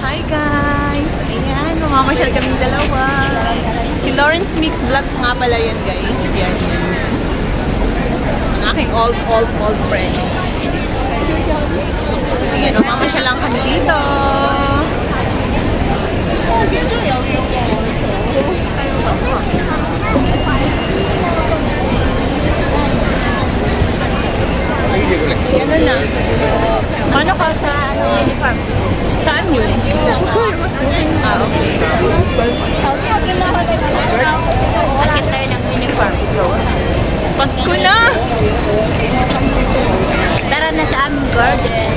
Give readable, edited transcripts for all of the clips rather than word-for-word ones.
Hi guys! Ayan, mamamasyal kaming dalawa. Si Lawrence Mix Vlog nga pala yan guys. Yan. Ang aking old friends. Ayan, mamamasyal lang kami dito. Ayan na. Paano ka sa uniform? Saan yun? Ah, okay. Akit tayo ng uniform. Pasko na! Tara na sa aming garden.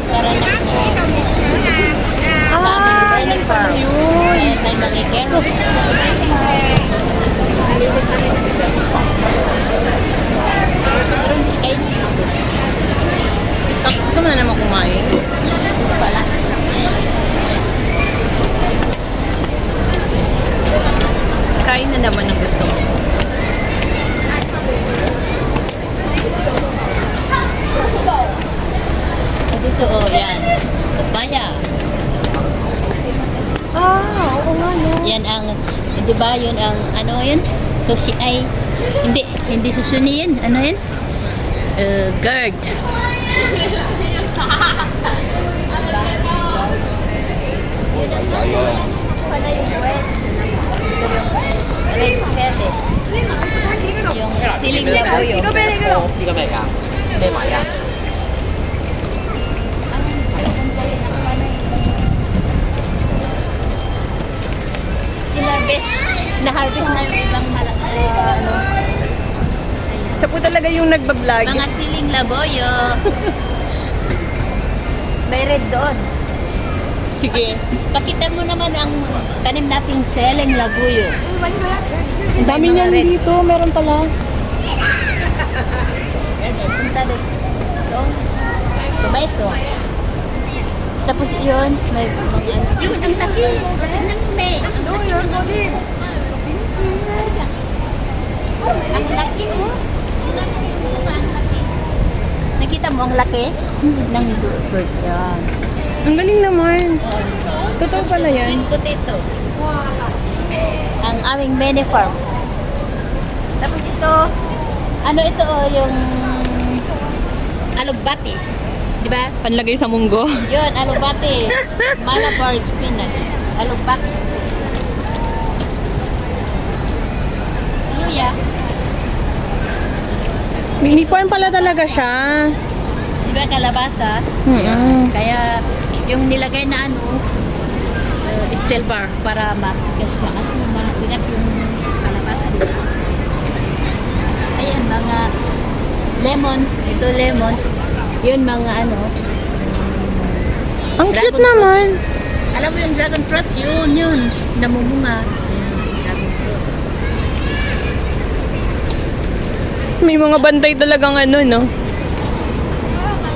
Tara na. Sa aming uniform. Ayan tayo magigero. Meron din kayo dito. Gusto mo na naman kumain? Wala. Kain na naman ang gusto mo. Dito, oh, yan. Papaya. Ah, oo nga no. Yan ang, di ba, yun ang, ano yun? Sushi, ay, hindi susuni yun. Ano yun? Gourd. Red pepper. Yung siling laboyo. 呢個咩㗎？咩埋啊？ Inarbes. Na-harvest na yung ibang malaki. Ano, Siya po talaga yung nagbablog. mga siling laboyo. May red doon. Sige. Pakita mo naman ang tanim nating siling labuyo. Ang dami niyan dito. Meron pala. Punta dito. Tomato. Tapos yun, may mga yun, ang sakit. Tingnan mo, May. Ang sakit. Ang laki, oh. Ang laki. Nakita mo ang laki ng bird. Yan. Ang galing naman. Totoo pala yan. Sweet potato. Ang aming mini farm. Tapos ito, ano ito, oh, yung alugbati. Di ba? Panlagay sa munggo. Yun, alugbati. Malabar spinach. Alugbati. Luya. Mini farm pala talaga siya. Di ba kalabasa? Mm-mm. Kaya yung nilagay na ano, steel bar para makikas siya. Kasi mabigat yung kalabasa. Di ba? Ayan, mga lemon. Ito lemon. Yun mga ano. Ang Dragon cute naman. fruits. Alam mo yung dragon fruits? Yun. Namumunga. Ayan, dragon fruit. May mga bantay talagang ano, no?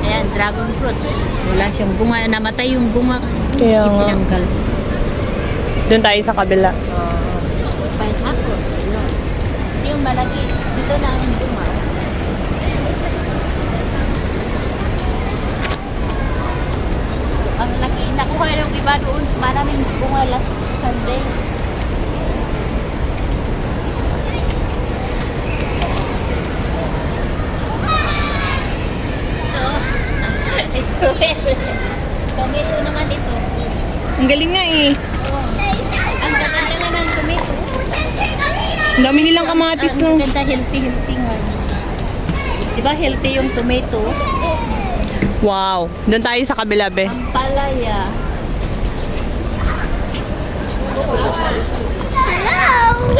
Ayan, dragon fruits. Wala siyang bunga. Namatay yung bunga. Kaya nga. Itinanggal. Doon tayo sa kabila. Pineapple. Yun. Yung malaki. Dito na ang bunga. Ang laki. Nakuha yung iba doon. Maraming bunga last Sunday. Ito. Strawberry. Tomato naman ito. Ang galing nga eh. Ang ganda nga ng tomato. Ang dami nilang kamatis, no? Ang ganda, healthy nga. Diba healthy yung tomato? Wow. Doon tayo sa kabila, be. Ang palaya.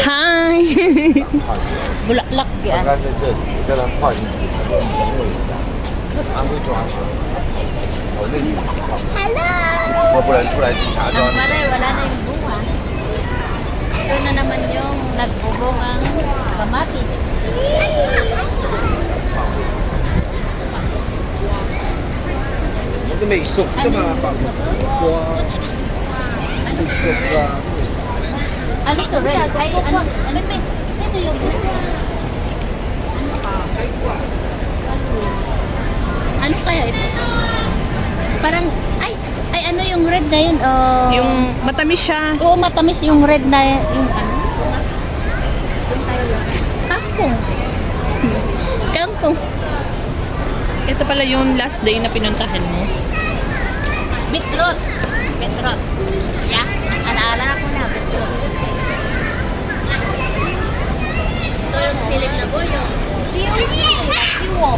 Hi! Bulaklak yan. 干在这里，你叫它泡进去，它就弄一下，它会抓它。我那里泡，要不然出来警察抓 Ang 你。 palay, wala na yung bunga. Ito na naman yung nagbubong ang kamatis. 都未熟啫嘛，白木瓜，未熟㗎。 Ano to, Red? Ay, ano ba? Ito yung Ano kaya ito? Parang, ay ano yung red na yun? Yung matamis siya. Oo, matamis yung red na yung ano? Kangkong. Kangkong. Ito pala yung last day na pinuntahan mo. Beetroots. Beetroots. Yeah, alaala ko na, beetroots. Ito yung siling na boyo. Siwo. Siwo.